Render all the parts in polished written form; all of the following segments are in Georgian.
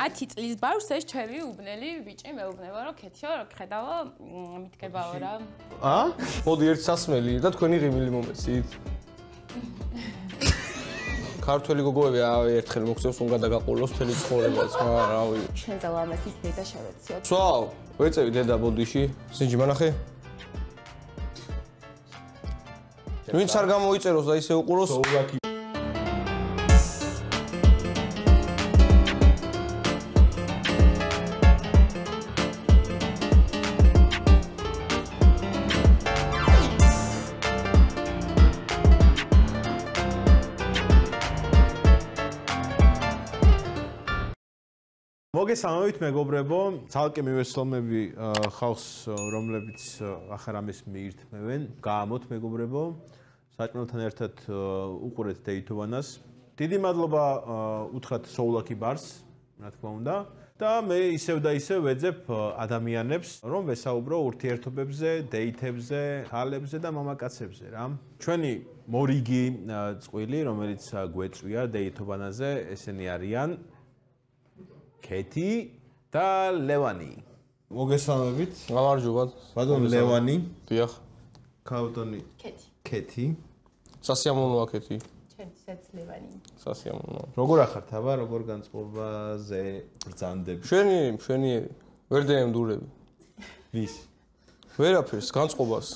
10 წლის ბავშვს ეს ჩემი უბნელი ბიჭი მეუბნება რომ ქეთიო რა ხედავო მითქებაო რა მოდი ერთ სასმელი და თქვენი ღიმილი მომეცით ქართველი გოგოები ერთხელ მოგწევს უნდა დაგაყოლოს თელი ცხოვრებაც რავი შენზე ლამაზის დედა შევეციო ცვალ ვეწევი დედა ბოდიში სინჯი მანახე ვინც არ გამოიწეროს და ისე უყუროს მოგესალმებით მეგობრებო, ცალკე მივესალმები ხალხს, რომლებიც ახლა რამეს მიირთმევენ. გაამოთ მეგობრებო, საჭმელთან ერთად უყურეთ დეითოვანას. დიდი მადლობა უთხრათ Soul-Lucky Bars, რა თქმა უნდა. და მე ისევ და ისევ ვეძებ ადამიანებს, რომ ვესაუბრო ურთიერთობებზე, დეითებზე, ხალებზე და მამაკაცებზე რა. ჩვენი მორიგი წყვილი, რომელიც გვეწვია დეითოვანაზე, ესენი არიან ქეთი და ლევანი. მოგესალმებით. გამარჯობა. ბატონო ლევანი. დიახ. ქაუტონი. ქეთი. სასიამოვნოა ქეთი. ჩემცაც ლევანი. სასიამოვნოა. როგორ ახართ აბა, როგორ განწყობაზე ბრძანდები? შვენი ვერ დაემდურები. ვის? ვერაფერს, განწყობას.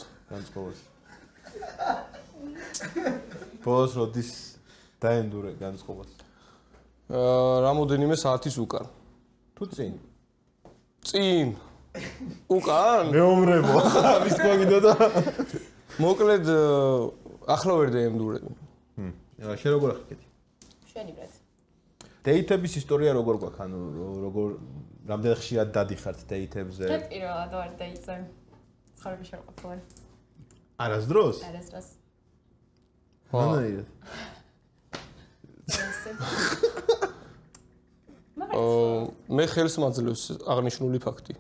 ბოლოს როდის დაემდურე განწყობას? რამოდენიმე საათის უკან. თუ წინ. უკან? მეომრებო. ვის გვაგიდო და მოკლედ ახლა ვერ დაემდურები. შენ როგორ ახარ ქეთი? შვენივრად. დეითების ისტორია როგორ გვაქვს? ანუ როგორ რამდენ ხშირად დადიხართ დეითებზე? მე პირველად ვარ დეითზე. ხარები შეყვარდა. არასდროს? არასდროს. მანაირად. მე ხელს მაძლევს აღნიშნული ფაქტი.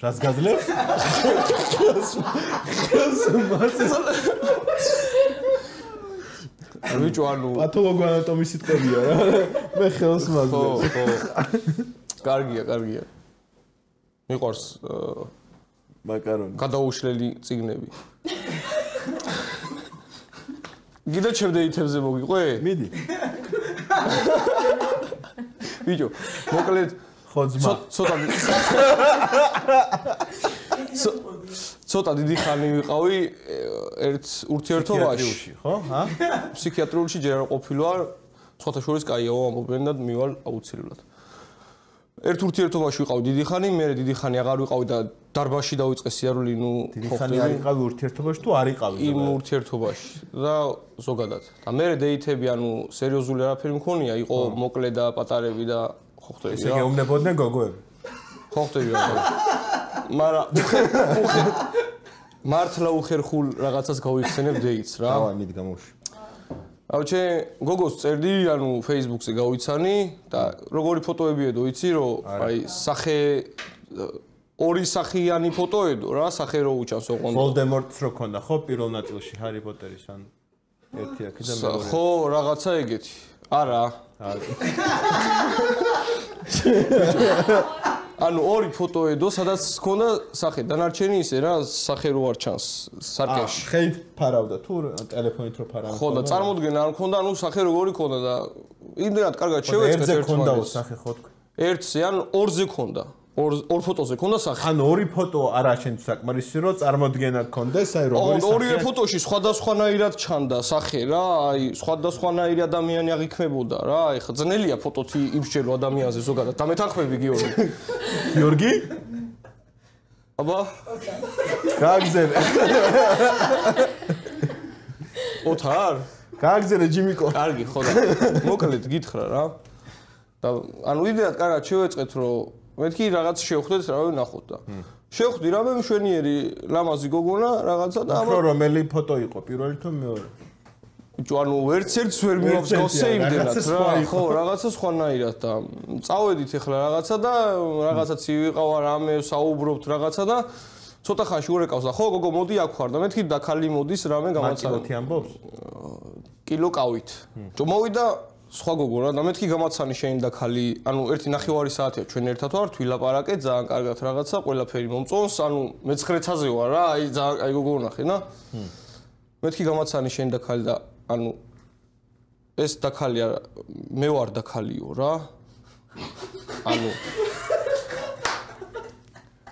რას გაძლევს? ხელს მაძლევს. ბიჭო, ანუ პათოლოგო ანატომის სიტყვებია რა. მე ხელს მაძლევს. ხო. კარგია. მიყვარს მაკარონი. გადაუშლელი წიგნები. გიდა ჩემ დეითებზე მოგიყვე? მიდი. ბიჭო, მოკლედ ცოტა დიდი ხანი ვიყავი ერთ ურთიერთობაში, ხო? ფსიქიატრიულში ჯერ არ ყოფილი ვარ, სხვათა შორის კაიაო ამბობენ და მივალ აუცილებლად. ერთ ურთიერთობაში ვიყავი დიდი ხანი, მე დიდი ხანი აღარ ვიყავი და დარბაზში დავიწყე სიარული, დიდი ხანი არ იყავი ურთიერთობაში თუ არ იყავი იმ ურთიერთობაში და ზოგადად. და მე დეითები, ანუ სერიოზული არაფერი მქონია, იყო მოკლე და პატარები და ხო ხტები რა. ესე გეუბნებოდნენ გოგოები. ხო ხტები რა. მაგრამ მართლა უხერხულ რაღაცას გავიხსენებ დეითს რა. დავა მიდი გამოვში. აუჩე გოგოს წერდი, ანუ Facebook-ზე გავიცანი და როგორი ფოტოები ედო, იცი რომ აი სახე ორი სახიანი ფოტო ედო რა, სახე რო უჩანს ოღონდ. Voldemort-ს რო ქონდა ხო პირველ ნაწილში Harry Potter-ის ან ერთი აქედან მეორე. ხო, რაღაცა ეგეთი. არა. ანუ ორი ფოტო ედო, სადაც ქონდა სახე, დანარჩენი ისე რა, სახე რო არ ჩანს სარკეში. ხეით ფარავდა თუ ტელეფონით რო ფარავდა. ხო და წარმოდგენა არ მქონდა, ანუ სახე როგორი ქონდა და იმდენად კარგად შევეწყეთ ერთზე ქონდაო სახე ხო თქვი? ერთზე ან ორზე ქონდა. ორ ფოტოზე ქონდა სახე. ანუ ორი ფოტო არა შენ საკმარისი რომ წარმოდგენა გქონდეს, აი როგორი სახე. ორივე ფოტოში სხვადასხვანაირად ჩანდა სახე რა, აი სხვადასხვანაირი ადამიანი აღიქმებოდა რა, აი ხა ძნელია ფოტოთი იმსჯელო ადამიანზე ზოგადად. და მეთანხმები გიორგი. გიორგი? აბა? გააგზერე. ოთარ? გააგზერე ჯიმიკო. კარგი, ხო და მოკლედ გითხრა რა. და ანუ იდეა კარგად შევეწყეთ რომ მეთქი რაღაც შევხვდეთ, რავი ნახოთ და შევხვდი რამე მშვენიერი ლამაზი გოგონა რაღაცა და აბა რომელი ფოტო იყო პირველი თუ მეორე? ბიჭო, ანუ ერთ-ერთს ვერ მივახსოვს იმდენად რა. ხო, რაღაცა სხვანაირად და წავედით ახლა რაღაცა და რაღაცა ცივიყავა რამე საუბრობთ რაღაცა და ცოტა ხანში ურეკავს და ხო გოგო მოდი აქ ვარ და მეთქი და ქალი მოდის რამე გამაცადა. მაკილოთი ამბობს? კილო კავით. მოვიდა სხვა გოგო რა და მეთქი გამაცანი შენ და ხალი ანუ 1.5 საათია ჩვენ ერთად ვართ ვილაპარაკეთ ძალიან კარგად რაღაცა ყველაფერი მომწონს ანუ მე-9-ზე ვარ რა აი ძალიან აი გოგო ნახე და მეთქი გამაცანი შენ და ხალი და ანუ ეს და ხალი არა მე ვარ და ხალიო რა ანუ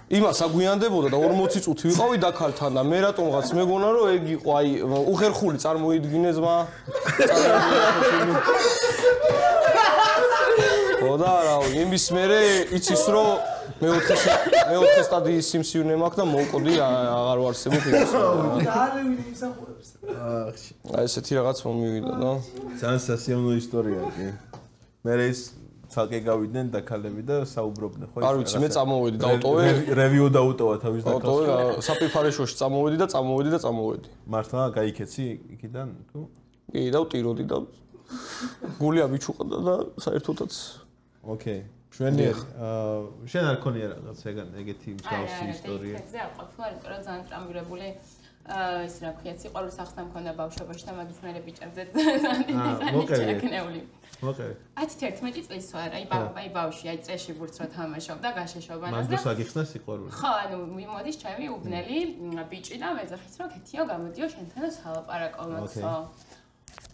იმას აგვიანდებოდა და 40 წუთი ვიყავი და ხალთან და მე რატომღაც მეგონა რომ ეგ იყო აი უხერხული წარმოიდგინეს მა ოდა რა იმის მერე იცის რომ მეოთხე სტადიის სიმსივნე მაქვს და მოვკოდი აღარ ვარსებობ იმას აი ესეთი რაღაც მომივიდა და ძალიან სასიამოვნო ისტორია კი მე ის ცალკე გავიდნენ და ქალები და საუბრობდნენ ხო არ ვიცი მე წამოვედი დავტოვე რევიუ დაუტოვა თავის და დავტოვე საფიფარეშოში წამოვედი და წამოვედი მართლა გაიქეცი იქიდან თუ კი და ვტიროდი და გულია მიჩუყდა და საერთოდაც ოკეი შვენიერ შენ არ ქონია რაღაც ეგეთი მსგავსი ისტორია ზე არ ყოფილა იმიტომ რომ ძალიან ტრამვირებული ის რა ქვია სიყვარულის ახსნა მქონდა ბავშვობაში და მაგის მერე ბიჭებზე ძალიან მოკე 10-11 წლის ვარ აი ბავშვი აი წეში ბურთს რო თამაშობდა გაშეშობანას და მაგდროს აგიხსნა სიყვარული ხო ანუ მოდის ჩემი უბნელი ბიჭი და მეძახის რომ ქეთიო გამოდიო შენთან და სალაპარაკო მოცო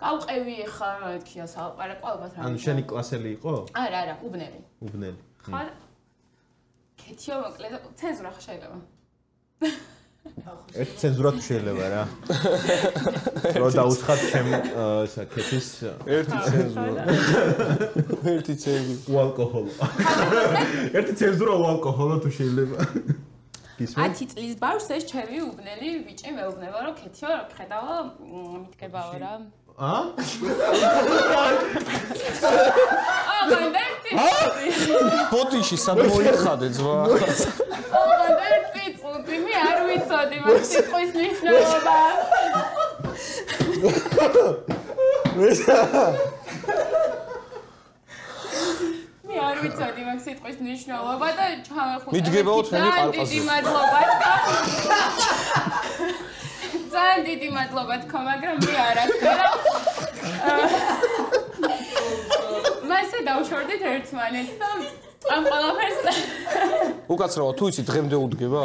გავყევი ხა რა ქვია სალაპარაკო ალბათ რა ანუ შენი კლასელი იყო არა უბნელი ხო ქეთიო მოკლედ ცენზურა ხო შეიძლება ერთ ცენზურა თუ შეიძლება რა რო დაუცხათ ჩემი საკეთის ერთი ცენზურა უალკოჰოლო ერთი ცენზურა უალკოჰოლო თუ შეიძლება 10 წლის ბავშვს ეს ჩემი უბნელი ბიჭი მეუბნება რომ ქეთიო რა ხედავო მიტკებაო რა ბოდიში სად მოიხადე ძმა მე არ ვიცოდი მაგ სიტყვის ნიშნულობა მე არ ვიცოდი მაგ სიტყვის ნიშნულობა და ჩავეხუთა მიდგებაოთ მე ყალყაზე დიდი მადლობა ძალიან დიდი მადლობა თქო მაგრამ მე არა თქო მასე დავშორდით ერთმანეთს და ამ ყველაფერს უკაცრავად თუ იცი დღემდე უდგება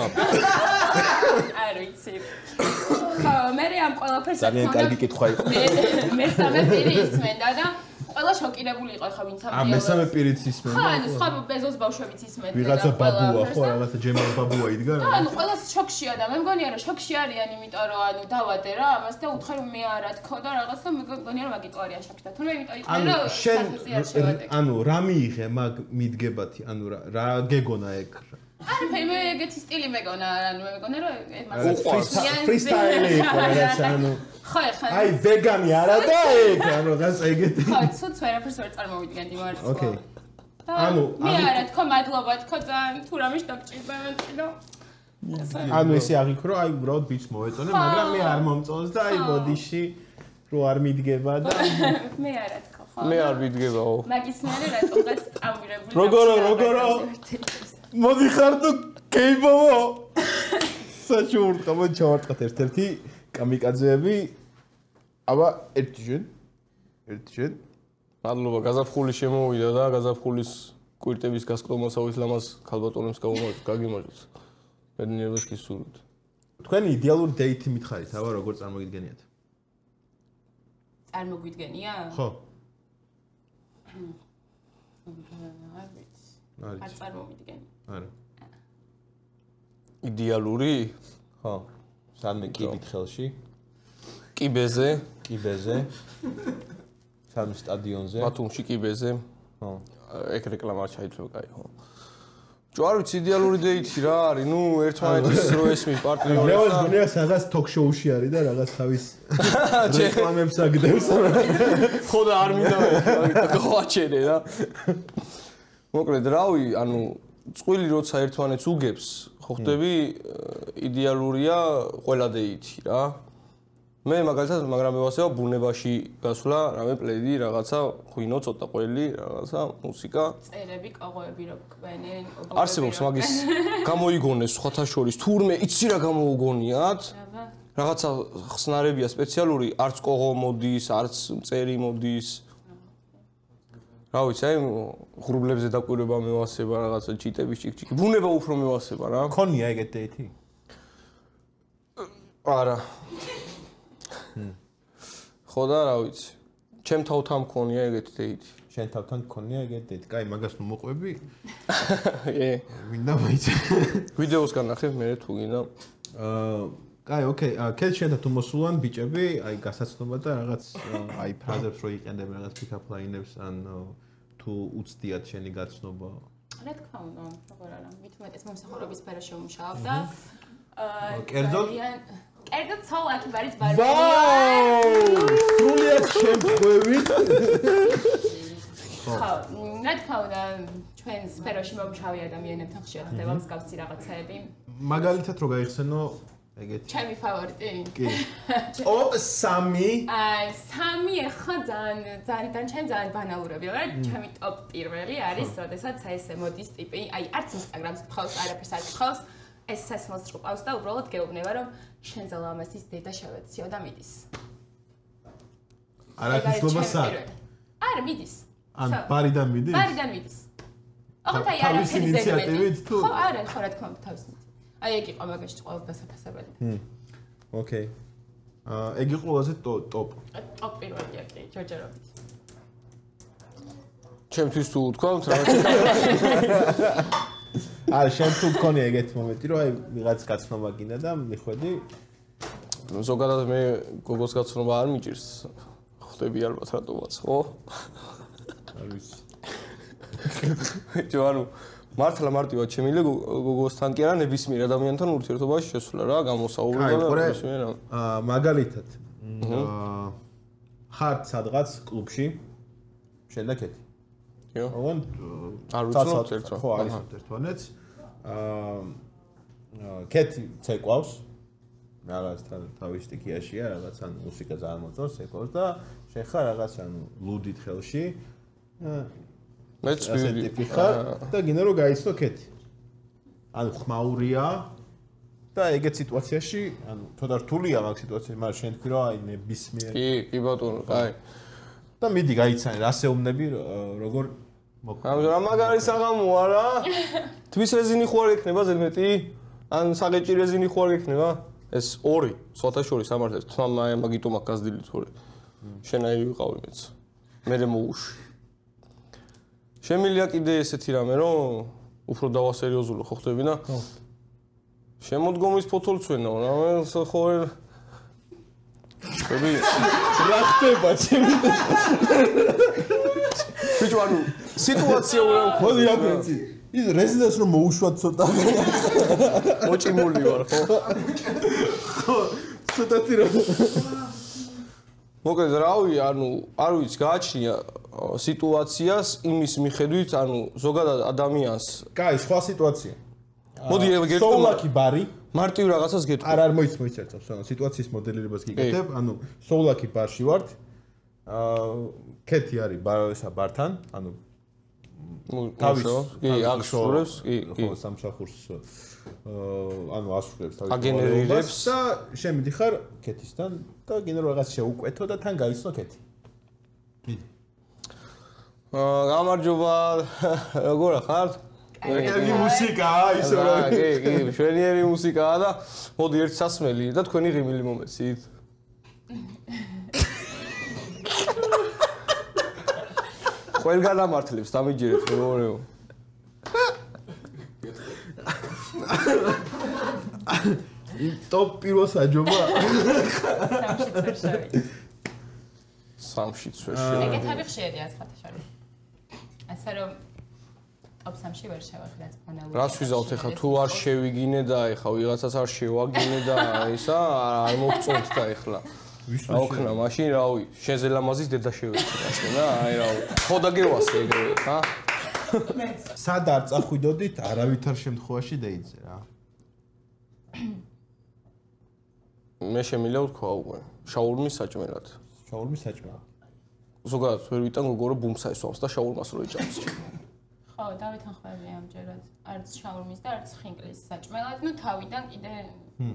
არ ვიცი ხო მე ამ ყველაფერს ძალიან კარგი კითხვა იყო მესამე პირი ისმენდა და ყველა შოკირებული იყო ხა ვინც ამ დიალოგს მესამე პირიც ისმენდა ხო ანუ სხვა ბეზოს ბავშვებიც ისმენდა ვიღაცა ბაბუა ხო რაღაცა ჯემალ ბაბუა იდგა რა ანუ ყველა შოქშია და მე მგონია რომ შოქში არიან იმიტომ რომ ანუ დავადე რა ამას და უთხარ რომ მე არა თქო და რაღაცა მე მგონია რომ მაგიტო არიან შოქში და თუნდაც იმიტომ იყო რომ შენ ანუ რა მიიღე მაგ მიდგებათი ანუ რა გეგონა ეგ არაფერი მე ეგეთი სტილი მეგონა ანუ მე მეგონა რომ ფრისტაილი იყო რაღაც ანუ ხო ხა აი ვეგანი არა და ეგ ანუ რაღაც ეგეთი ხო ცუც ვერაფერს ვერ წარმოვიდგენდი მართლა ოკეი ანუ მე არა თქო მადლობა თქო ძალიან თუ რამე შტაბჭირდა მეტყიდო ანუ ესე აღიქრო აი უბრალოდ ბიჭს მოეწონე მაგრამ მე არ მომწონს და აი ბოდიში რო არ მიდგება და მე არა თქო ხო მე არ მიდგებაო მაგის მერე რატომღაც ტრამვირებული როგორო მოდი ხარ თუ კეიპოვო საჩურტყა მოჩავარტყათ ერთ-ერთი კამიკაძეები აბა ერთი შენ მადლობა გაზაფხული შემოვიდა და გაზაფხულის კვირტების გასკდომასავის ლამას ქალბატონებს გაგიმარჯვოთ მედნიერებას გისურვებთ თქვენი იდეალური დეითი მითხარით აბა როგორ წარმოგიდგენიათ წარმოგვიდგენია ხო არ წარმოვიდგენ არა იდეალური ხო სამე კიბით ხელში კიბეზე სამე სტადიონზე ბათუმში კიბეზე ხო ეგ რეკლამა ჩაითვლო კაი ხო ჯო არ ვიცი იდეალური დეითი რა არის ნუ ერთმანეთის რო ესმი პარტნიორებს ლევოს გონია სადაც ток-შოუში არის და რაღაც თავის რეკლამებს აგდებს ხო და არ მინდა ხო აჩერე რა მოკლედ რავი ანუ წყვილი როცა ერთმანეთს უგებს ხო ხდები იდეალურია ყველა დეითი რა მე მაგალითად მაგრამ მევასება ბუნებაში გასვლა რამე პლედი რაღაცა ღვინო ცოტა ყველი რაღაცა მუსიკა წერები კოღოები რო გვკვენენ არსებობს მაგის გამოიგონეს სხვათა შორის თურმე იცი რა გამოუგონიათ რაღაცა ხსნარებია სპეციალური არც კოღო მოდის არც წერი მოდის რა ვიცი, აი ღრუბლებზე დაკვირვება მევასება რაღაცა ჩიტების ჭიქჭიქი. ბუნება უფრო მევასება რა. ქონია ეგეთ დეითი? არა. ხო და რა ვიცი. ჩემ თავთან მქონია ეგეთი დეითი. შენ თავთან გქონია ეგეთ დეითი? კაი, მაგას ნუ მოყვები. მინდა მაიცა. ვიდეოს განახებ მე თუ გინდა. კაი, ოკეი. კეთ შენთან თუ მოსულან ბიჭები, აი გასაცნობა და რაღაც აი ფრაზებს რო იყენდებენ რაღაც pick-up line-ებს ან თუ უცდიათ შენი გაცნობა. რა თქმა უნდა, როგორ არა. მით უმეტეს მომსახურების სფეროში ვმუშაობ და კერძოდ კერძოდ ცოლაკი ბარის ბარბარია. ვაუ! სრულიად შემთხვევით. ხო, რა თქმა უნდა, ჩვენ სფეროში მომუშავე ადამიანებთან ხშირად ხდება მსგავსი რაღაცაები. მაგალითად რო გაიხსენო ეგეთი. ჩემი ფავორიტი? კი. ტოპ 3. სამი ახლა ძალიან ბანალურები, რა. ჩემი ტოპ პირველი არის, როდესაც ესე მოდის ტიპი, აი არც Instagram-ს გთხოვს, არაფერს არ გთხოვს, ეს სასმელს რყავს და უბრალოდ გეუბნება, რომ შენზე ლამაზის დედა შევეციო და მიდის. არაფიშლობა სად? არა, მიდის. ან ბარიდან მიდის? ბარიდან მიდის. ოღონდ აი თავისი ინიციატივით თუ? ხო, არა, ხო რა თქმა უნდა თავის ინიციატივით. აი ეგ იყო მაგაში ყველაზე დასაფასებელი. ოკეი. ეგ იყო ყველაზე ტოპ. ტოპ პირველია კი, ჯერჯერობით. ჩემთვის თუ თქვათ რა არა, შენ თუ გქონია ეგეთი მომენტი, რომ აი ვიღაც გაცნობა გინდა და მიხვედი. ზოგადად მე გოგოს გაცნობა არ მიჭირს. ხვდები ალბათ რატომაც, ხო? არ ვიცი. ჯوانو მართლა მარტივად შემიძლია გოგოსთან კი არა ნებისმიერ ადამიანთან ურთიერთობაში შესვლა რა, გამოსაუბრება და ნებისმიერ მაგალითად ხართ სადღაც კლუბში შენ და კეთი. იო. ოღონდ არ ვიცნობთ ერთმანეთს. ხო, არის ერთმანეთს. კეთი ცეკვავს. რაღაც თავის სტიქიაშია, რაღაც ან მუსიკა ძალიან მოწონს, ცეკვავს და შენ ხარ რაღაც ანუ ლუდით ხელში. მეც ტიპი ხარ და გინდა რომ გაიცნო კეთი. ანუ ხმაურია და ეგეთ სიტუაციაში, ანუ თორე რთულია მაგ სიტუაციაში, მაგრამ შენ თქვი რომ აი ნებისმიერ. კი ბატონო, აი. და მიდი გაიცანი, რა შეუნდები, როგორ რა მაგარი საღამოა რა? თვის რეზინი ხო არ ექნება ზედმეტი? ან საღეჭი რეზინი ხო არ ექნება? ეს ორი, სხვათა შორის ამართებს, თმა მაგიტო მაგ გაზდილი თორე. შენაირი ვიყავი მეც. მე მოვუში. შემიძლია კიდე ესეთი რამე, რომ უფრო დავასერიოზულო ხო ხდები და? ხო. შემოდგომის ფოთოლცვენაო, რამე ხო ვერ ხდები? რა ხდება ჩემი? ბიჭო, ანუ სიტუაცია უნდა მოდი რა პრინცი. ის რეზიდენს რომ მოუშვათ ცოტა. მოჭიმული ვარ, ხო? ხო, ცოტათი რომ მოკლედ რავი, ანუ არ ვიცი, გააჩნია სიტუაციას იმის მიხედვით, ანუ ზოგადად ადამიანს. კაი, სხვა სიტუაცია. მოდი ეგ სოულაკი ბარი. მარტივ რაღაცას გეტყვი. არ მოიცერცავს, ანუ სიტუაციის მოდელირებას გიგეთებ, ანუ სოულაკი ბარში ვართ. კეთი არის ბართან, ანუ თავის კი აღსრულებს, კი. ხო, სამსახურს ანუ ასრულებს თავის აგენერირებს და შემიდი ხარ კეთისთან და გინდა რომ რაღაც შეუკვეთო და თან გაიცნო კეთი. მიდი. გამარჯობა, როგორ ხართ? ეგეთი მუსიკაა, ისე რომ კი, შვენიერი მუსიკაა და მოდი ერთ სასმელი და თქვენი ღიმილი მომეცით. ყველგან ამართლებს დამიჯერეთ მეორეო. ტოპ პირველ საჯობა. სამშიც ვერ შევიდა. ეგეთები ხშირია სხვათა შორის. ასე რომ ტოპ 3-ში ვერ შევახვდეთ ბანალურად. რას ვიზავთ ახლა თუ არ შევიგინე და ახლა ვიღაცას არ შევაგინე და ისა არ მოგწონთ და ახლა აუქნა მაშინ რავი შენზე ლამაზის დედა შევეცი რა აი რავი ხო დაგევასე ეგრევე ხა სად არ წახვიდოდით არავითარ შემთხვევაში დეიძე რა მე შემიძლია ვთქვა უკვე შაურმის საჭმელად შაურმის საჭმელად ზოგადად ვერ ვიტან გოგო რომ ბუმსა ესვავს და შაურმას რო ეჭამს ხო დავითან ხვევი ამჯერად არც შაურმის და არც ხინკლის საჭმელად ნუ თავიდან კიდე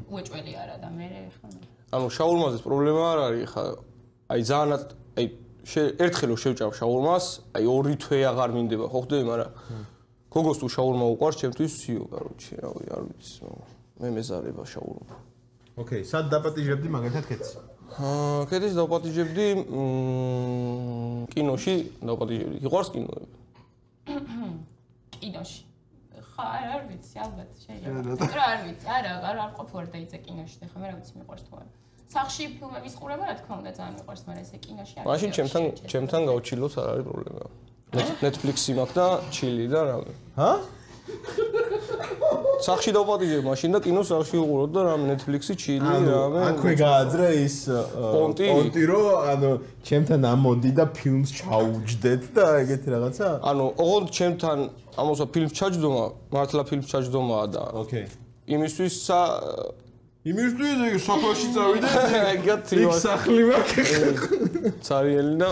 უეჭველი არა და მე ხა ანუ შაურმაზის პრობლემა არ არის ხა აი ძალიან აი ერთხელ რო შევჭამ შაურმას, აი 2 თვე აღარ მინდება, ხო ხდები, მაგრამ გოგოს თუ შაურმა უყვარს, ჩემთვის ვსიო, კაროჩე, რავი, არ ვიცი, მე მეზარება შაურმა. ოკეი, სად დაპატიჟებდი მაგალითად კეთს? კეთს დაპატიჟებდი კინოში, დაპატიჟებდი. გიყვარს კინოები? კინოში. ხა, არ ვიცი, ალბათ შეიძლება. რა არ ვიცი, არ ყოფილვარ დაიძე კინოში, და ხა მე რა ვიცი მიყვარს თუ არა. სახში ფილმების ყურება რა თქმა უნდა ძალიან მიყვარს, მაგრამ ესე კინოში არ. მაშინ ჩემთან გავჩილოთ, არ არის პრობლემა. Netflix-ი მაქვს და ჩილი და რამე. ჰა? სახში დავპატიჟებ მაშინ და კინოს სახში ვუყურებ და რამე Netflix-ი ჩილი რამე. აქვე გააძრე ის პონტი რო ანუ ჩემთან ამოდი და ფილმს ჩაუჯდეთ და ეგეთი რაღაცა? ანუ ოღონდ ჩემთან ამოსა ფილმს ჩაჯდომა, მართლა ფილმს ჩაჯდომაა და. ოკეი. იმისთვის იმისთვის საფაში წავიდე. ეგეთი იქ სახლი მაქვს. цаრიელი და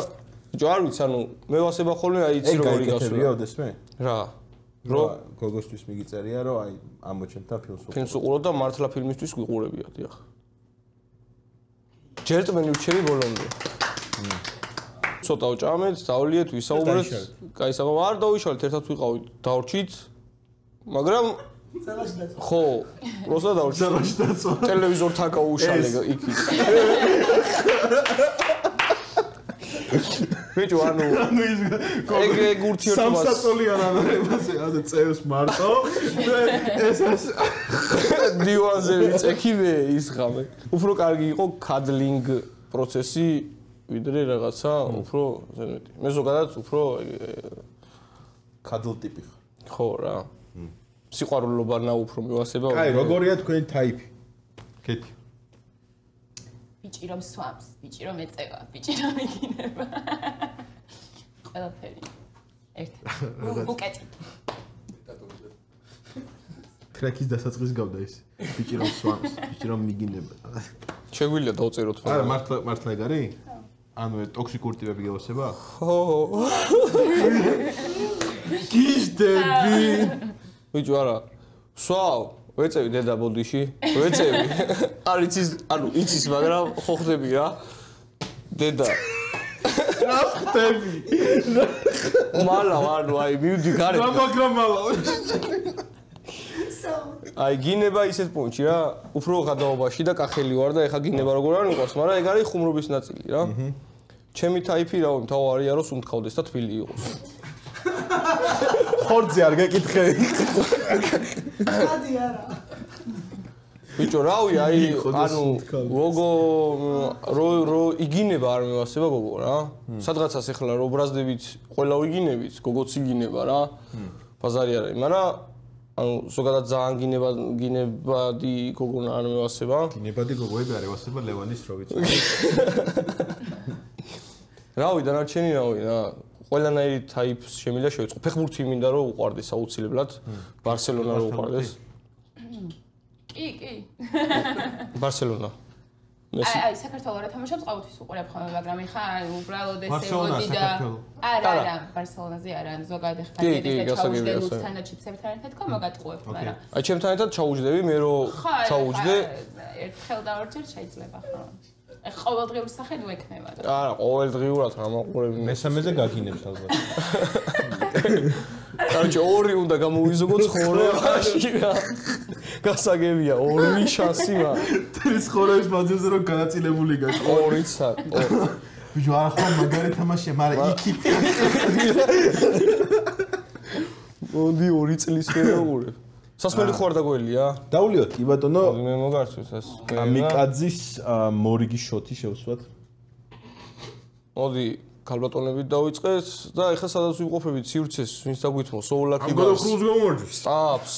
ჯო არ ვიცი, ანუ მე ვასება ხოლმე აი იცი როგორი გასულა. ეგ გაიგეთებია რა? რო გოგოსთვის მიგიწერია რომ აი ამოჩენ და ფილმს უყურებ. ფილმს უყურებ და მართლა ფილმისთვის ვიყურებია, დიახ. ჯერტმენი ვჩერი ბოლომდე. ცოტა ვჭამეთ, დავლიეთ, ვისაუბრეთ. კაი, საღო არ დავიშალეთ, ერთად ვიყავით, დავრჩით. მაგრამ ხო, როცა დავრჩით. ტელევიზორთან გაუშალე იქით. ბიჭო, ანუ ეგ ურთიერთობას სამსაწოლიან ანარებაზე, ასე წევს მარტო და ეს დივანზე ვიწექივე ის ღამე. უფრო კარგი იყო კადლინგ პროცესი ვიდრე რაღაცა უფრო ზემეთი. მე ზოგადად უფრო კადლ ტიპი ხარ. ხო რა. სიყვარულობანა უფრო მივასება. კაი, როგორია თქვენი ტაიპი? კეთი. ბიჭი რომ სვამს, ბიჭი რომ ეწევა, ბიჭი რომ იგინება. ყველაფერი. ერთი. ბუკეტი. ტრეკის დასაწყის გავდა ის. ბიჭი რომ სვამს, ბიჭი რომ მიგინება. შეგვიძლია დავწეროთ. არა, მართლა ეგ არის? ანუ ტოქსიკური ტიპები გეოსება? ხო. გიჟდები. ბიჭო არა. სვავ, ვეწევი დედა ბოდიში, ვეწევი. არ იცის, ანუ იცის, მაგრამ ხო ხდები რა. დედა. რა ხდები? მალა, ანუ აი მივდი გარეთ. რა მაგრამ მალა. აი გინება ისეთ პონჩი რა, უფრო გადაობაში და კახელი ვარ და ეხა გინება როგორ არ მიყვარს, მაგრამ ეგ არის ხუმრობის ნაწილი რა. ჩემი ტაიპი რა, მთავარია რომ სუნთქავდეს და თბილი იყოს. ხორცი არ გეკითხები. სადი არა. ბიჭო, რავი, აი, ანუ რო იგინება არ მევასება გოგო რა. სადღაცას ეხლა რო ბრაზდებით, ყველა ვიგინებით, გოგოც იგინება რა. ბაზარი არ არის, მაგრამ ანუ ზოგადად ძალიან გინებადი გოგონა არ მევასება. გინებადი გოგოები არ ევასება ლევანის რო ვიცი. რავი, დანარჩენი რავი რა. ყველანაირი ტაიპს შემიძლია შევიწყო. ფეხბურთი მინდა რომ უყვარდეს აუცილებლად. ბარსელონა რო უყვარდეს. კი. ბარსელონა. აი, საქართველოს რა თამაშობს ყოველთვის უყურებ ხოლმე, მაგრამ ეხა უბრალოდ ესე მოდი და არა, ბარსელონაზე არა, ზოგადად ეხა და ჩაუჯდე ლუცთან და ჩიფსებთან ერთად ხო მოგატყუებთ, მაგრამ აი, ჩემთან ერთად ჩაუჯდები, მე რო ჩაუჯდე, ერთხელ და ორჯერ შეიძლება ხო. ყოველდღიური სახედ უექნება და არა, ყოველდღიურად რა მაყურები. მესამეზე გაგინებს ალბათ. კაროჩე, ორი უნდა გამოვიზოგო ცხოვრებაში რა. გასაგებია, ორი შანსი მაქვს. თრის ცხოვრების მანძილზე რომ განაწილებული გაქვს. ორიც არ. ბიჭო, არა ხო მაგარი თამაშია, მაგრამ იქით. მოდი 2 წლის მე ვუყურებ. სასმელი ხო არ დაგველია? დავლიოთ, კი ბატონო. მე მოგარწევს ეს. კამიკაძის მორიგის შოთი შევსვათ. მოდი ქალბატონებით დავიწყეთ და ეხლა სადაც ვიმყოფებით სივრცეს, ვინც დაგვითმო, სოულაკი გოგო ხრუს გამომარჯვეს. სტაფს.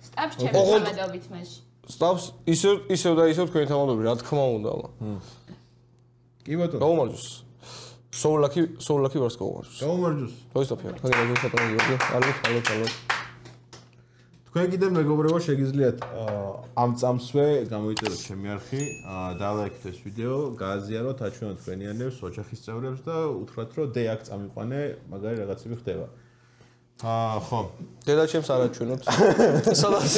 სტაფს ჩემი თამადობით მაშინ. სტაფს ისევ და ისევ თქვენი თამადობი, რა თქმა უნდა. კი ბატონო. გამომარჯვეს. სოულაკი ვარს გამომარჯვეს. გამომარჯვეს. დავისტაფე. მაგალითად ხატავ გიორგი. ალბათ. თქვენ კიდე მეგობრებო შეგიძლიათ ამ წამსვე გამოიწეროთ ჩემი არხი, დალაიქეთ ეს ვიდეო, გააზიაროთ, აჩვენოთ თქვენიანებს, ოჯახის წევრებს და უთხრათ რომ დე აქ წამიყვანე, მაგარი რაღაცები ხდება. ხო. დედა ჩემს არ აჩვენოთ. სადაც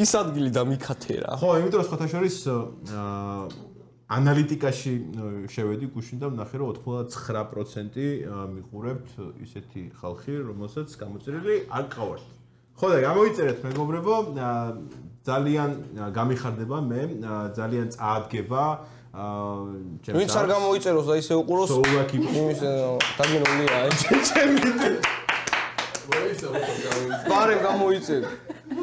ის ადგილი და მიქათე რა. ხო, იმიტომ რომ სხვათა შორის ანალიტიკაში შევედი გუშინ და ვნახე რომ 99% მიყურებთ ისეთი ხალხი, რომელსაც გამოწერილი არ გყავართ. ხო და გამოიწერეთ მეგობრებო, ძალიან გამიხარდება მე, ძალიან წაადგება ჩემს ვინც არ გამოიწეროს და ისე უყუროს იმის დაგინულია ჩემი ბარე გამოიწერ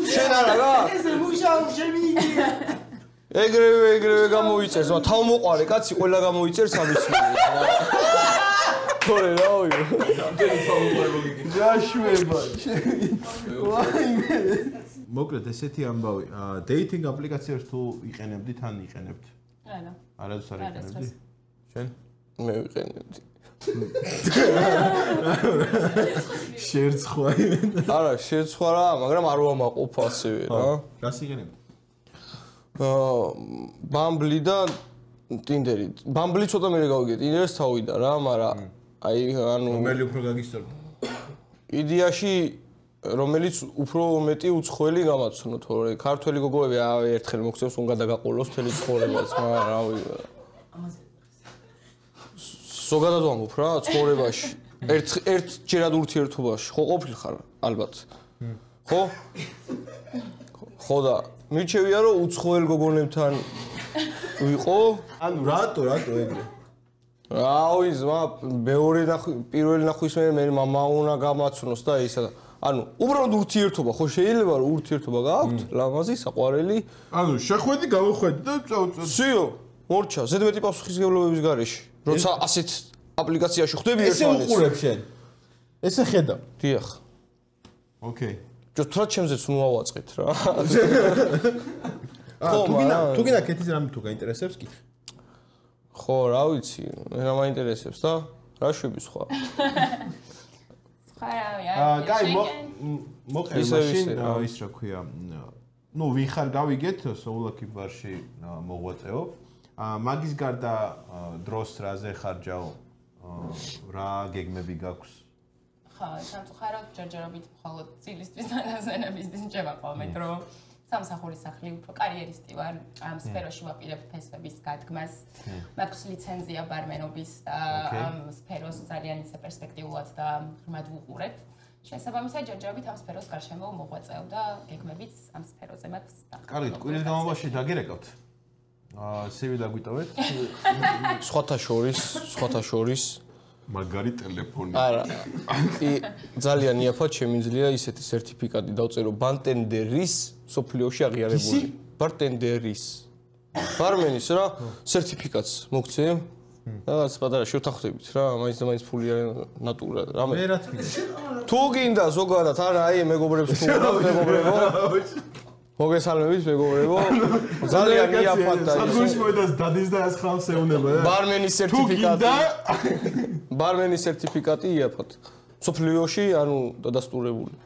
შენ არა რა ესე მუშაობს ჩემი იდეა ეგრევე გამოიწერს მაგრამ თავმოყარე კაცი ყველა გამოიწერს ამის თორე რა ვიო რამდენი თავმოყარე მოგიგე ჯაშვება მოკლედ ესეთი ამბავი დეიტინგ აპლიკაციებს თუ იყენებდით ან იყენებთ არა არასდროს არ იყენებდი შენ მე ვიყენებდი შერცხვა არა შერცხვა რა მაგრამ არ ვამაყობ ასევე რა რას იყენებდი ბამბლი და ტინდერი ბამბლი ცოტა მე გავიგე ტინდერს თავიდან რა მაგრამ აი ანუ რომელი უფრო გაგისწორდა იდეაში რომელიც უფრო მეტი უცხოელი გამაცნო თორე ქართველი გოგოები ერთხელ მოგწევს უნდა დაგაყოლოს თელი ცხოვრებაც მაგრამ რავი ზოგადად ვამბობ რა ცხოვრებაში ერთჯერად ურთიერთობაში ხო ყოფილი ხარ ალბათ ხო ხო და მირჩევია რომ უცხოელ გოგონებთან ვიყო ანუ რატო ეგრე რავი ზმა მეორე პირველი ნახვის მე მამა უნდა გამაცნოს და ისა ანუ უბრალოდ ურთიერთობა ხო შეიძლება რომ ურთიერთობა გააქვთ ლამაზი საყვარელი ანუ შეხვედი გამოხვედი და წავწევ სიო მორჩა ზედმეტი პასუხისმგებლობების გარეშე როცა ასეთ აპლიკაციაში ხვდები ერთმანეთს ესე უყურებ შენ ესე ხედავ დიახ ოკეი ჯოთრა ჩემზეც მოვავაწყეთ რა თუ გინდა კეთის რამე თუ გაინტერესებს კი ხო რა ვიცი მე რა მაინტერესებს და რა შვები სხვა კაი მოყევი მაშინ ის რა ქვია ნუ ვინ ხარ გავიგეთ სოულაკი ბარში მოღვაწეობ მაგის გარდა დროს რაზე ხარჯავ რა გეგმები გაქვს ხო სამწუხაროდ ჯერჯერობით მხოლოდ წილისთვის და დაზიანებისთვის მჭება ხოლმე დრო სამსახურის სახლი უფრო კარიერისტი ვარ ამ სფეროში ვაპირებ ფესვების გადგმას მაქვს ლიცენზია ბარმენობის და ამ სფეროს ძალიან ისე პერსპექტიულად და ღრმად ვუყურებ შესაბამისად ჯერჯერობით ამ სფეროს გარშემო მოღვაწეობ და გეგმებიც ამ სფეროზე მაქვს კარგი კვირის განმავლობაში დაგირეკავთ CV დაგვიტოვეთ სხვათა შორის მაგარი ტელეფონი არა ძალიან იაფად შემიძლია ისეთი სერტიფიკატი დავწერო ბარტენდერის სოფლიოში აღიარებული ბარტენდერის ბარმენის რა სერტიფიკატს მოგცე რაღაც პატარა შევთანხმდებით რა მაინც ფული ნატურა რამე მე რა თქმა თუ გინდა ზოგადად არა აი მეგობრებს თუ მეგობრებო მოგესალმებით მეგობრებო ძალიან იაფად და სადგურის მოედანს დადის და ეს ხალხს ეუნება ბარმენის სერტიფიკატი იაფად სოფლიოში ანუ დადასტურებული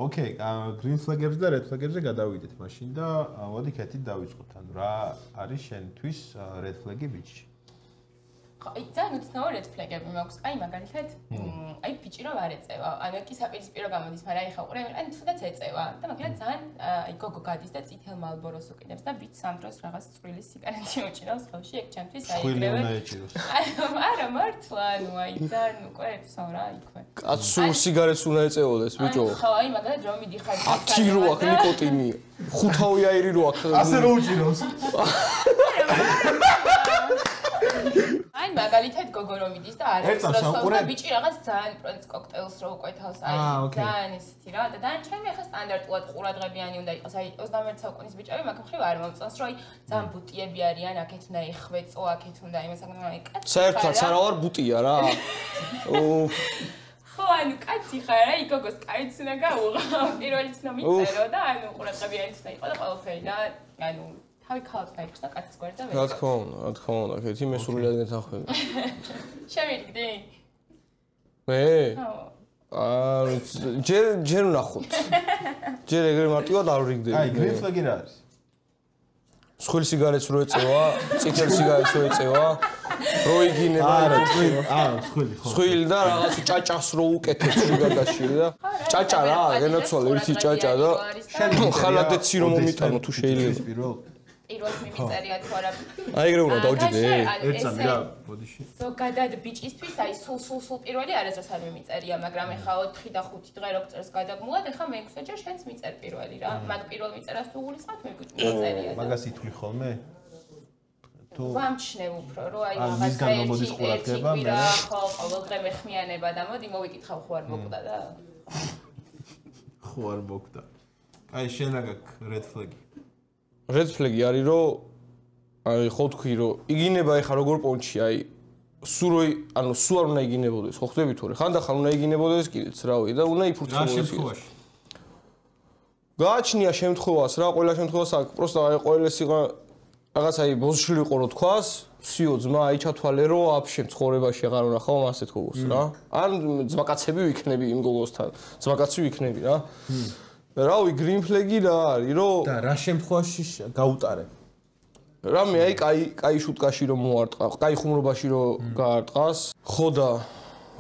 ოკეი green flag-ებს და red flag-ებზე გადავიდეთ მაშინ და მოდი კეთით დავიწყოთ ანუ რა არის შენთვის red flag-ი ბიჭი აი ძალიან უცნაური red flag-ები მაქვს აი მაგალითად აი ბიჭი რომ არ ეწევა ანუ კი საპირისპირო გამოდის მაგრამ აი ხა უყურე ან თუნდაც ეწევა და მაგალითად ძალიან აი გოგო გადის და წითელ მალბოროს უკიდებს და ბიჭს ამ დროს რაღაც წვრილი სიგარეტი უჭირავს ხელში ეგ ჩემთვის აი ეგრევე არა მართლა ანუ აი ძალიან უკვე სორა იქვე კაცურ სიგარეტს უნდა ეწეოდეს ბიჭო ხო აი მაგალითად რომ მიდიხარ 10 რო აქვს ნიკოტინი 5 აირი რო აქვს ასე რო უჭირავს აი მაგალითად გოგო რომ მიდის და არ ეცროსავდა ბიჭი რაღაც ძალიან პროექტ კოქტეილს რო უკვეთავს აი ძალიან ისეთი რა და დანარჩენი ახლა სტანდარტულად ყურადღებიანი უნდა იყოს აი 21 საუკუნის ბიჭები მაგ მხრივ არ მომწონს რომ აი ძალიან ბუტიები არიან აქეთ უნდა იხვეწო აქეთ უნდა იმას აი კაცი საერთოდ არა ვარ ბუტია რა ხო ანუ კაცი ხარ აი გოგოს კაიც უნდა გაუღო პირველი ცნო მიწერო და ანუ ყურადღებიანი უნდა იყო და ყველაფერი და ანუ თავი ქალად გაიქს და კაცის გვერდზე ვეცო. რა თქმა უნდა, კეთი მე სრულიად გეთანხმები. შევიგდი? მე? ჯერ ვნახოთ. ჯერ ეგრე მარტივად არ ვიგდები. აი, green flag-ი რა არის? მსხვილ სიგარეტს რო ეწევა, წითელ სიგარეტს რო ეწევა, რო იგინება. მსხვილი ხო. მსხვილ და რაღაც ჭაჭას რო უკეთებს შიგადაში და ჭაჭა რა, გენაცვალე ერთი ჭაჭა და ხალადეცი რომ მომიტანო თუ შეიძლება. პირველს მიმიწერია თუ არა. აი ეგრე უნდა დავჭიდე. ერთსამი რა, ბოდიში. ზოგადად ბიჭისთვის აი სულ პირველი არასდროს არ მიმიწერია, მაგრამ ეხა 4 და 5 დღე რო წელს გადაგმულად, ეხა მე-6-ჯერ შენც მიწერ პირველი რა. მაგ პირველ მიწერას თუ გულისხმობ, მე მიწერია. მაგას ითვლი ხოლმე? თუ ვამჩნევ უფრო, რომ აი რაღაცა ერთი კვირა ხო, ყოველ დღე მეხმიანება და მოდი მოვიკითხავ ხო არ მოკვდა და ხო არ მოკვდა. აი შენ რა გაქვს red flag-ი? Red flag-ი არის რომ აი ხო თქვი რომ იგინება ეხა როგორ პონჩი აი სულ არ უნდა იგინებოდეს ხო ხდები თორე ხანდახან უნდა იგინებოდეს კიდეც რავი და უნდა იფურთხებოდეს გააჩნია შემთხვევას რა ყველა შემთხვევას აქ პროსტა აი ყოველეს იყო რაღაც აი ბოზშვილი იყო რო თქვას სიო ძმა აი ჩათვალე რომ აფშე ცხოვრებაში აღარ ვნახავ ასეთ გოგოს რა ან ძმაკაცები ვიქნები იმ გოგოსთან ძმაკაცი ვიქნები რა რავი green flag-ი რა არის რომ და რა შემთხვევაში გაუტარე რამე აი კაი შუტკაში რომ მოარტყა, კაი ხუმრობაში რომ გაარტყას. ხო და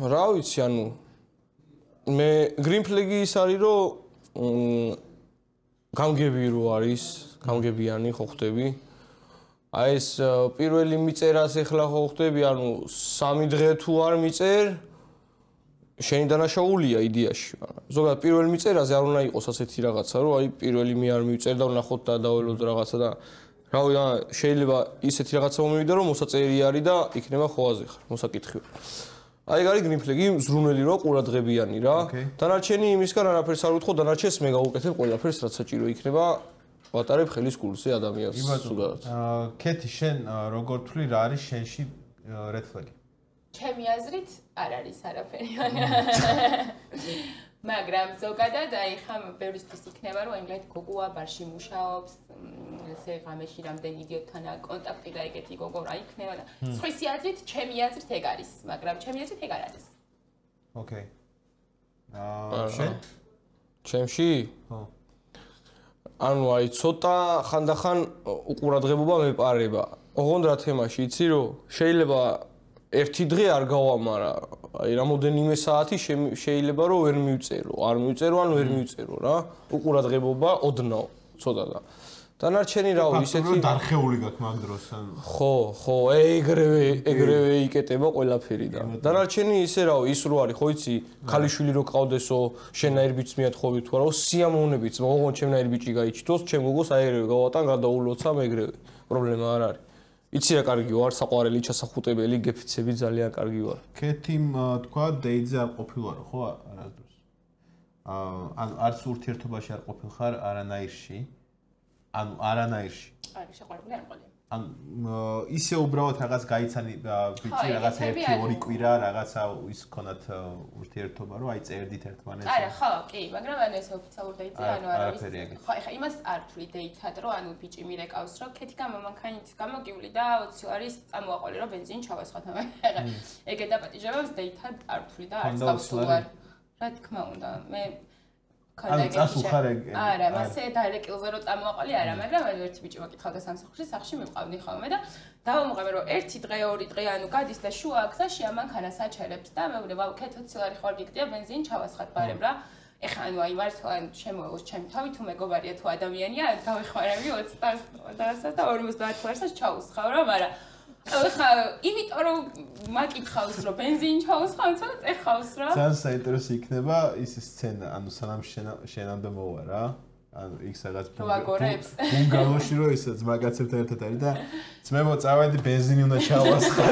რა ვიცი, ანუ მე green flag-ი ის არის რომ გამგები რო არის, გამგებიანი ხო ხდები. აი ეს პირველი მიწერას ეხლა ხო ხდები, ანუ 3 დღე თუ არ მიწერ შენი დანაშაულია იდეაში. ზოგადად პირველ მიწერაზე არ უნდა იყოს ასეთი რაღაცა, რომ აი პირველი მე არ მივწერ და ვნახოთ და დაველოდო რაღაცა და რავი და შეიძლება ისეთი რაღაცა მომივიდა რომ მოსაწერი არის და იქნება ხოაზე ხარ მოსაკითხი. აი ეგ არის green flag-ი ზრუნველი რო ყურადღებიანი რა. დანარჩენი იმისგან არაფერს არ უთხოვ, დანარჩენს მე გავუკეთებ ყველაფერს რაც საჭირო იქნება. ვატარებ ხელის კურსზე ადამიანს ზოგადად. კეთი შენ როგორ თვლი რა არის შენში red flag-ი? ჩემი აზრით არ არის არაფერი. მაგრამ ზოგადად აი ხა ბევრისთვის იქნება რომ ეგრეთ გოგოა ბარში მუშაობს ესე ღამეში რამდენი იდიოტთანა კონტაქტი და ეგეთი გოგო რა იქნება და სხვისი აზრით ჩემი აზრით ეგ არის მაგრამ ჩემი აზრით ეგ არ არის ოკეი შენ ჩემში ხო ანუ აი ცოტა ხანდახან უყურადღებობა მეპარება ოღონდ რა თემაში იცი რომ შეიძლება ერთი დღე არ გავამარა აი რამოდენიმე საათი შეიძლება რომ ვერ მივწერო არ მივწერო ან ვერ მივწერო რა უყურადღებობა ოდნავ ცოტა და დანარჩენი რა ისეთი დარხეული გაქვს მაგ დროს ან ხო ეგრევე იკეტება ყველაფერი და დანარჩენი ისე რა ის რო არის ხო იცი ქალიშვილი რო ყავდესო შენაერ ბიჭს მიათხოვი თუ არა სიამოვნებით ოღონდ ჩემნაირ ბიჭი გაიჩიტოს ჩემ გოგოს აერევე გავატან გადაულოცა მეგრევე პრობლემა არ არის იცი რა კარგი ვარ საყვარელი ჩასახუტებელი გეფიცები ძალიან კარგი ვარ კეთიმ თქვა დეიძე არ ყოფილვარო ხო არასდროს ანუ არც ურთიერთობაში არ ყოფილხარ არანაირში ანუ არანაირში არა შეყვარებული არ მყოლია ანუ ისე უბრალოდ რაღაც გაიცანი ბიჭი რაღაც 1-2 კვირა რაღაცა ის ქონათ ურთიერთობა რომ აი წერდით ერთმანეთს არა ხო კი მაგრამ ანუ ეს ოფიციალურ დეიტზე ანუ არავის ხო ეხა იმას არ თვლი დეიტად რომ ანუ ბიჭი მირეკავს რომ ქეთი გამომანქანით გამოგივლი და 20 არის წამოაყოლე რომ ბენზინი ჩავასხოთ ეხა ეგეთ დაპატიჟებებს დეიტად არ თვლი და არც გავსულვარ რა თქმა უნდა მე ანუ წასულხარ ეგ არა მასე დაირეკილზე რომ წამოაყოლი არა მაგრამ ერთი ბიჭი მოკითხავდა სამსახურში სახში მივყავდი ხოლმე და დავამოყევე რომ 1 დღე 2 დღე ანუ გადის და შუა გზაში ამანქანას აჩერებს და მე ვნება ქეთო ცილარი ხარ გიგდია ბენზინი ჩავასხათ ბარემ რა ეხა ანუ აი მართლა შემოელოს ჩემი თავი თუ მეგობარია თუ ადამიანია გავეხმარები 20 და 50 ლარსაც ჩაუსხავ რა მაგრამ ეხა იმიტომ რომ მაკითხავს რომ ბენზინი ჩაუსხავ ცოტა ეხავს რა ძალიან საინტერესო იქნება ის სცენა ანუ სანამ შენამდე მოვა რა ანუ იქ სადაც ბუნგალოში რო ისე ძმაკაცებთან ერთად არის და ძმებო წავედი ბენზინი უნდა ჩავასხა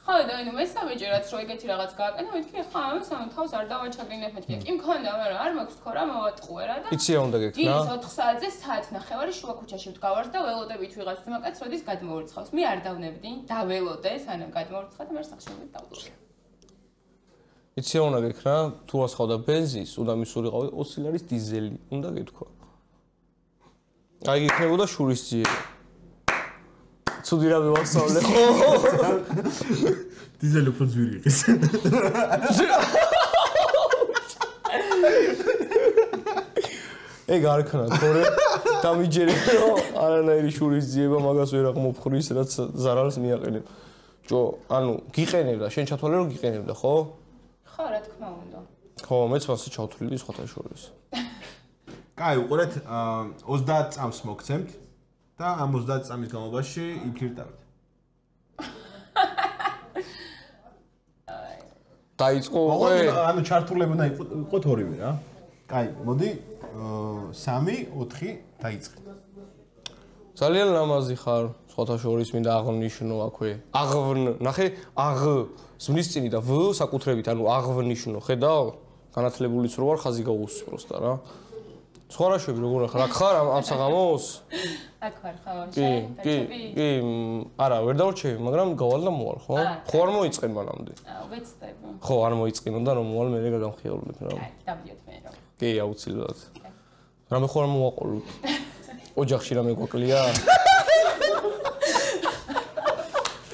ხო და ანუ მესამეჯერაც რო ეგეთი რაღაც გააკეთა მეთქი ხა ამას ანუ თავს არ დავაჩაგრინებ მეთქი კი მქონდა მაგრამ არ მაქვს თქო რა მოვატყუე რა და იცი რა უნდა გექნა ის 4 საათზე საათნახევარი შუა ქუჩაში ვდგავარ და ველოდებით ვიღაც ძმაკაც როდის გადმოურიცხავს მე არ დავნებდი დაველოდე სანამ გადმოურიცხა და მე სახში დავდურე იცი რა უნდა გექნა თუ ასხავდა ბენზინს უნდა მისულიყავი 20 ლარის დიზელი უნდა გეთქვა აი იქნებოდა შურისძიება ცუდი რა მივახსოვლე ხო დიზელი უფრო ძვირი იყის ეგ არ ქნა თორე დამიჯერე რომ არანაირი შურისძიება მაგას ვერ აღმოფხრის რაც ზარალს მიაყენებ ჯო ანუ გიყენებდა შენ ჩათვალე რომ გიყენებდა ხო ხო რა თქმა უნდა ხო მეც მასე ჩავთვლილი სხვათა შორის კაი უყურეთ 30 წამს მოგცემთ და ამ 30 წამის განმავლობაში იფლირტავთ. დაიწყო ანუ ჩართულები უნდა იყოთ ორივე რა. კაი, მოდი 3, 4 დაიწყეთ. ძალიან ლამაზი ხარ, სხვათა შორის მინდა აღნიშნო აქვე. ნახე, ზმნის წინი და ვ საკუთრებით, ანუ აღნიშნო, ხედავ? განათლებულიც რო ვარ, ხაზი გაუსვი პროსტა რა. სხვა რაშვები როგორ ხარ? აქ ხარ ამ საღამოს? აქ ვარ, ხო, შენ დაჭები? კი, არა, ვერ დავრჩები, მაგრამ გავალ და მოვალ, ხო? ხო არ მოიწყენ მანამდე. ვეცდები. ხო, არ მოიწყინო და რომ მოვალ მე გაგამხიარულებ რა. აი, დავდიოთ მე რომ. კი, აუცილებლად. რამე ხო არ მოვაყოლოთ. ოჯახში რამე გვაკლია?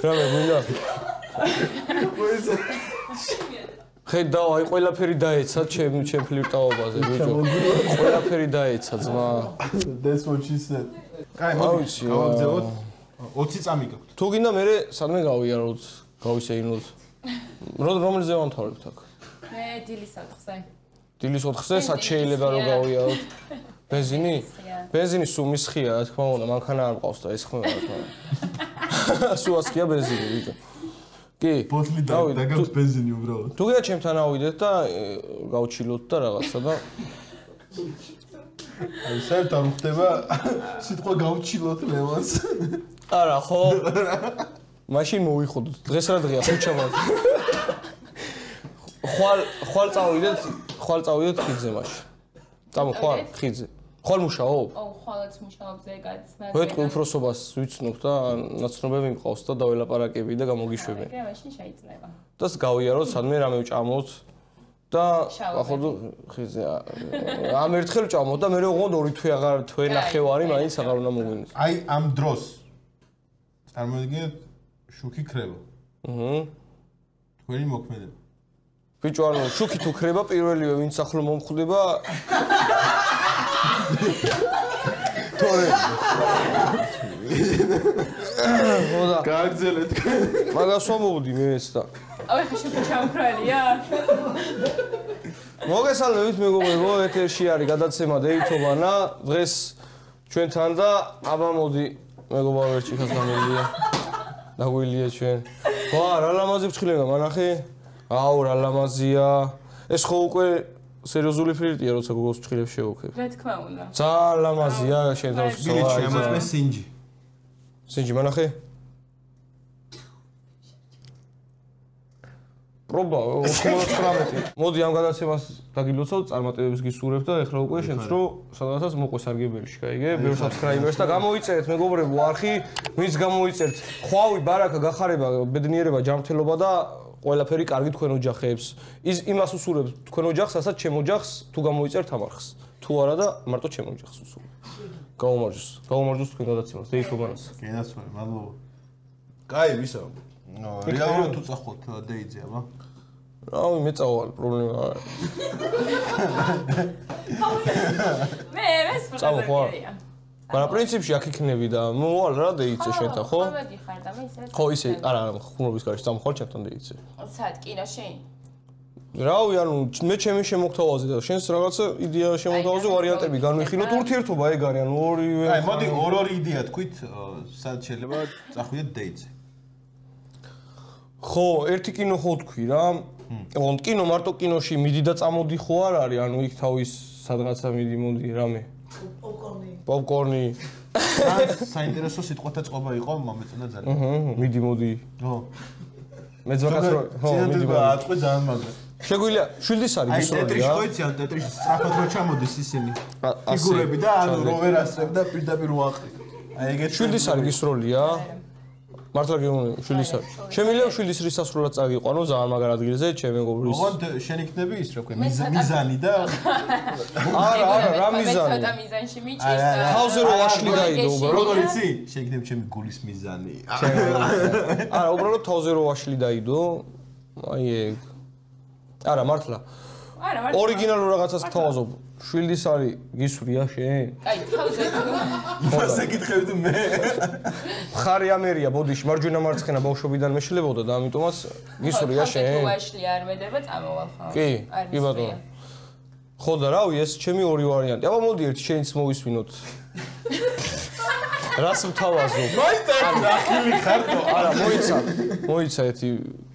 რამე გვინდა? ხედავ, აი ყველაფერი დაეცა ჩემ ფლირტაობაზე, ბიჭო. ყველაფერი დაეცა, ძმა. That's what she said. კაი, მოდი, გავაგზავნოთ. 20 წამი გაქვთ. თუ გინდა მე სადმე გავიაროთ, გავისეინოთ. რომელზე ვამთავრებთ აქ? მე დილის 4-ზე. დილის 4-ზე სად შეიძლება რომ გავიაროთ? ბენზინი? ბენზინი სულ მისხია, რა თქმა უნდა, მანქანა არ მყავს და ეს ხმება, რა თქმა უნდა. სულ ასკია ბენზინი, ბიჭო. კი. ბოთლი დაგაქვს ბენზინი უბრალოდ. თუ გინდა ჩემთან ავიდეთ და გავჩილოთ და რაღაცა და აი საერთოდ არ ხდება სიტყვა გავჩილოთ ლევანს. არა, ხო? მაშინ მოვიხოდოთ. დღეს რა დღეა? ხუთშაბათი. ხვალ წავიდეთ ხიდზე მაშინ. წამოხვალ ხიდზე. ხვალ მუშაობ? ო, ხვალაც მუშაობ ზეგაც. ვეთქვი უფროსობას ვიცნობ და ნაცნობები მყავს და დაველაპარაკები და გამოგიშვები. ეგრე მაშინ შეიძლება. და გავიაროთ სადმე რამე ვჭამოთ და ახლა ხიდზე ამ ერთხელ ვჭამოთ და მე ოღონდ 2 თვე აღარ თვე ნახევარი მაინც აღარ უნდა მოგვინოს. აი ამ დროს წარმოიდგინეთ შუქი ქრება. თქვენი მოქმედება. ბიჭო, ანუ შუქი თუ ქრება პირველივე ვინც ახლო მომხვდება თორე მოდა გააგზელეთ. მაგას ვამოვდი მეც და აი ხე შუქი ჩამქრალია? მოგესალმებით მეგობრებო, ეთერში არის გადაცემა დეითობანა. დღეს ჩვენთან და აბა მოდი მეგობრებო ვერჩიქას გამელია. დაგვილია ჩვენ. ვა, რა ლამაზი ფრჩხილება მანახე? აუ, რა ლამაზია. ეს ხო უკვე სერიოზული ფლირტია, როცა გოგოს ფრჩხილებს შევოქებ. რა თქმა უნდა. ძალიან ლამაზია, შენ თავს ბიჭი, ამას მე სინჯი. სინჯი მანახე? პრობა 99. მოდი ამ გადაცემას დაგილოცავ, წარმატებებს გისურვებ და ეხლა უკვე შენც რო სადღაცაც მოყვე სარგებელში, გაიგე? ბევრ subscribers და გამოიწერეთ მეგობრებო არხი, ვინც გამოიწერთ. ხვავი, ბარაკა, გახარება, ბედნიერება, ჯანმრთელობა და ყველაფერი კარგი თქვენ ოჯახებს. იმას უსურვებ თქვენ ოჯახს, რასაც ჩემ ოჯახს თუ გამოიწერთ ამ არხს. თუ არა და მარტო ჩემ ოჯახს უსურვებ. გაუმარჯოს თქვენ გადაცემას, დეითობანას. გენაცვალე, მადლობა. კაი, ვისა? რეალურად თუ წახოთ დეიძე, აბა? რავი, მე წავალ, პრობლემა არ არის. მე ეს პრობლემაა. მაგრამ პრინციპში აქ იქნები და მოვალ რა დეიცე შენთან, ხო? ხო, მეგიხარ და მე ისე. ხო, ისე, არა, ხუმრობის გარშე წამოხვალ ჩემთან დეიცე. სად კინოში? რავი, ანუ მე ჩემი შემოგთავაზე და შენს რაღაცა იდეა შემოგთავაზე ვარიანტები განვიხილოთ, ურთიერთობა ეგ არის, ანუ ორივე. აი, მოდი ორ-ორი იდეა თქვით, სად შეიძლება წახვიდეთ დეიძე. ხო, ერთი კინო ხო თქვი რა. ოღონდ კინო მარტო კინოში მიდი და წამოდი ხო არ არის, ანუ იქ თავის სადღაცა მიდი მოდი რამე. პოპკორნი. საინტერესო სიტყვათა წყობა იყო, მომეწონა ძალიან. მიდი მოდი. ხო. მე ზოგადად ხო, მიდი მოდი. აწყვე ძალიან მაგარი. შეგვიძლია შვილდის არის აი, ისროლი ტეტრიში რა. ხო იცი, ან ტეტრიში სწრაფად რო ჩამოდის ისინი. ფიგურები და ანუ რო ვერ ასწრებ და პირდაპირ ვაყრი. აი, ეგეთ შვილდის არის ისროლია. მართლა გეუბნები, შვილდის არის. შემიძლია შვილდის რისასრულად წაგიყვანო ძალიან მაგარ ადგილზე, ჩემი მეგობრის. ოღონდ შენ იქნები ის რა ქვია, მიზანი და არა, რა მიზანი? მე ცოტა მიზანში მიჭის და თავზე რო ვაშლი დაიდო უბრალოდ. როგორ იცი? შენ იქნები ჩემი გულის მიზანი. არა, უბრალოდ თავზე რო ვაშლი დაიდო. აი ეგ. არა, მართლა. არა, მართლა. ორიგინალურ რაღაცას გთავაზობ. შვილდის არის გისვრია შენ? აი, თავზე იმას ეკითხები მე. მხარი ამერია ბოდიში მარჯვენა მარცხენა ბავშვობიდან მეშლებოდა და ამიტომაც გისვრია შენ? თუ ვაშლი არ მედება, წამოვალ ხო? კი, კი ბატონო. ხო და რავი, ეს ჩემი ორი ვარიანტი. აბა მოდი ერთი შენიც მოვისვინოთ. რას ვთავაზობ? ახალი ხარტო. არა, მოიცა ერთი.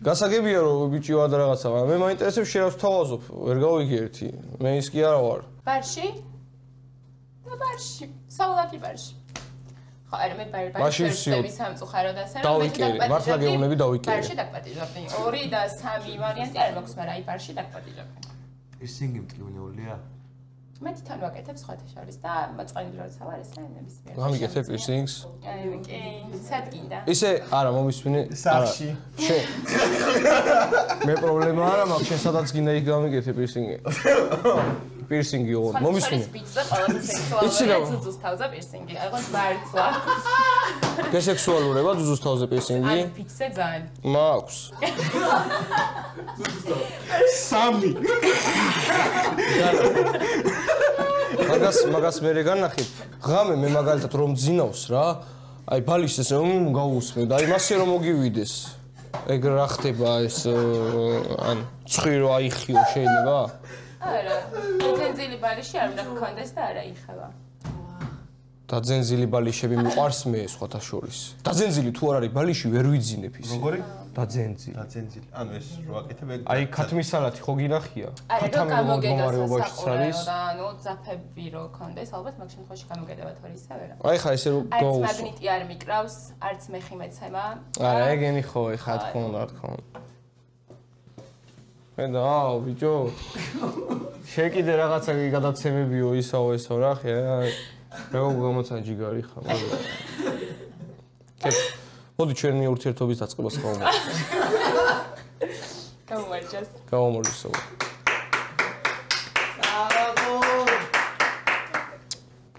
გასაგებია რომ ბიჭი ვარ და რაღაცა, მაგრამ მე მაინტერესებს შენ რას ვთავაზობ? ვერ გავიგე ერთი. მე ის კი არა ვარ. ბარში? და ბარში. საულაკი ბარში. ხო, არა მე ბარში ვსწრები სამწუხაროდ ასე რომ დავიკერე, მართლა გეუბნები დავიკერე. ბარში დაგპატიჟებდი. 2 და 3 ვარიანტი არ მაქვს, მაგრამ აი ბარში დაგპატიჟებდი. პირსინგი მტკივნეულია? მე თვითონ ვაკეთებ სხვათა შორის და მოწყენილი როცა ვარ ესე ნებისმიერ. გამიგეთებ პირსინგს? კი, სადგინდა. ისე არა მომისმინე. სახში. შენ. მე პრობლემა არა მაქვს, შენ სადაც გინდა იქ გამიგეთებ პირსინგი. პირსინგი ოღონდ მომისმინე. სპიცზე ყველაზე სექსუალური ძუძუს თავზე პირსინგი. აიღოს მართლა. გესექსუალურება ძუძუს თავზე პირსინგი? აი ფიქსზე ძალიან. მაქვს. სამი. მაგას მე განახით. ღამე მე მაგალითად რომ ძინავს რა, აი ბალიშს ესე გაუსმე და აი მასე რომ მოგივიდეს. ეგ რა ხდება ეს ან ცხვირო აიხიო შეიძლება? არა, ძენძილი ბალიში არ უნდა გქონდეს და არა იხება. დაძენძილი ბალიშები მიყვარს მე სხვათა შორის. დაძენძილი თუ არ არის ბალიში ვერ ვიძინებ ის. როგორი? დაძენძილი. დაძენძილი. ანუ ეს რო აკეთებ ეგ აი ქათმის სალათი ხო გინახია? არა, რომ გამოგედასაც არის. ანუ ძაფები რო ქონდეს, ალბათ მაგ შემთხვევაში გამოგედება თორე ისევე რა. აი ხა ესე რომ არც გაუსვა. მაგნიტი არ მიკრავს, არც მეხი მეცემა. არა, ეგენი ხო, ეხა თქო უნდა. აუ ბიჭო. შენ კიდე რაღაცა გადაცემებიო ისაო ესო რა ხე? როგორ გამოცან ჯიგარი ხარ? მოდი ჩვენი ურთიერთობის დაწყებას გავუმართოთ. გამომარჯოს. გავუმორისო.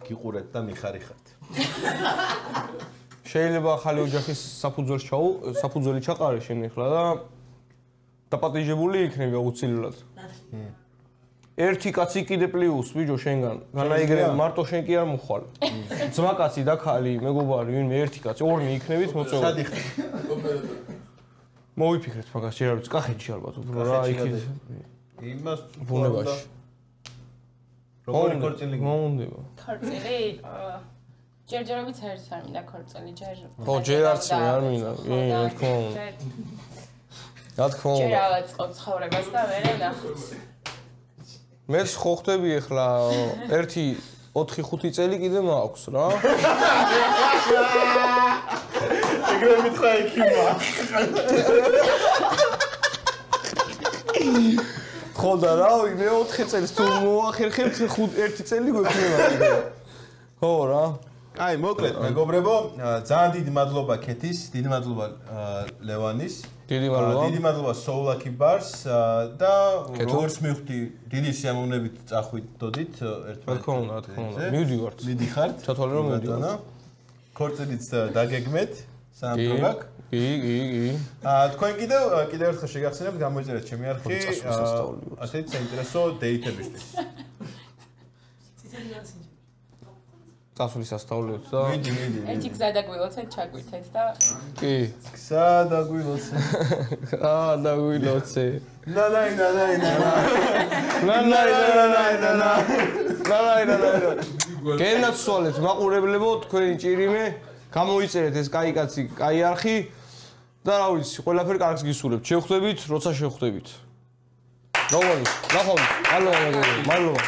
გიყურეთ და მიხარიხართ. შეიძლება ახალი ოჯახის საფუძველი ჩაყარე შენ ახლა და დაპატიჟებული იქნები აუცილებლად. ერთი კაცი კიდე პლუს ბიჭო შენგან. განაიგრე მარტო შენ კი არ მოხვალ. ძმა კაცი და ქალი, მეგობარი, ვინმე ერთი კაცი, ორნი იქნებით მოწეული. სად იხდი? მოვიფიქრეთ მაგას, ჯერ არ ვიცი, კახეთში ალბათ უფრო რა იქით. იმას ბუნებაში. როგორი ქორწილი? მომუნდება. ქორწილი? ჯერჯერობით ერთ არ მინდა ქორწილი, ჯერ. ხო, ჯერ არც მე არ მინდა. კი, რა თქმა უნდა. რა თქმა უნდა. ჯერ ავაწყობ ცხოვრებას და მერე ვნახოთ. მეც ხო ხდები ახლა 1-4-5 წელი კიდე მაქვს რა. ეგრე მითხრა იქიმა. ხო და რავი მე 4 წელს თუ მოახერხებთ 1 წელი გვექნება კიდე. ხო რა. აი მოკლედ მეგობრებო, ძალიან დიდი მადლობა ქეთის, დიდი მადლობა ლევანის. დიდი მადლობა. დიდი მადლობა Soul-Lucky Bars და როგორც მივხვდი, დიდი სიამოვნებით წახვიდოდით ერთმანეთთან. რა თქმა უნდა, რა თქმა უნდა. მივდივართ. მიდიხართ. ჩათვალე რომ მივდივართ. ქორწილიც დაგეგმეთ, სამწუხაროდ. კი. თქვენ კიდევ ერთხელ შეგახსენებთ, გამოიწერეთ ჩემი არხი. ასეთ საინტერესო დეითებისთვის. წასული სასწაულებს და მიდი. ერთი გზა დაგვილოცეთ, ჩაგვირთეთ და კი. გზა დაგვილოცე. დაგვილოცე. ნანაი. გენაცვალეთ მაყურებლებო თქვენი ჭირიმე, გამოიწერეთ ეს კაი კაცი, კაი არხი და რა ვიცი, ყველაფერი კარგს გისურვებთ. შევხვდებით, როცა შევხვდებით. როგორ ის? ნახავთ. მადლობა.